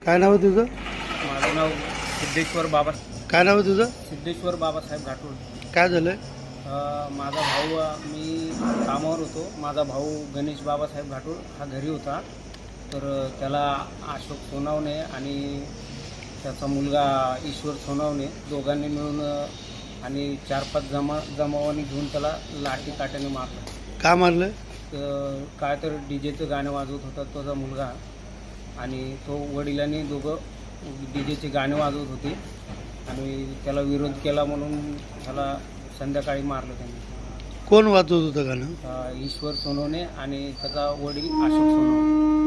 काय नाव आहे तुझं? माझं नाव सिद्धेश्वर बाबा. काय नाव आहे तुझं? सिद्धेश्वर बाबासाहेब घाटोळ. काय झालं? माझा भाऊ, मी कामावर होतो. माझा भाऊ गणेश बाबासाहेब घाटोळ हा घरी होता. तर त्याला अशोक सोनावणे आणि त्याचा मुलगा ईश्वर सोनावणे दोघांनी मिळून आणि 4-5 जमावाने घेऊन त्याला लाठी काट्याने मारलं. का मारलं? काय तर डीजेचं गाणं वाजवत होता त्याचा मुलगा आणि तो वडिलांनी दोघं डीजेचे गाणे वाजवत होते आणि त्याला विरोध केला म्हणून त्याला संध्याकाळी मारलं त्यांनी. कोण वाजवत होतं गाणं? ईश्वर सोनवणे आणि त्याचा वडील अशोक सोनवणे.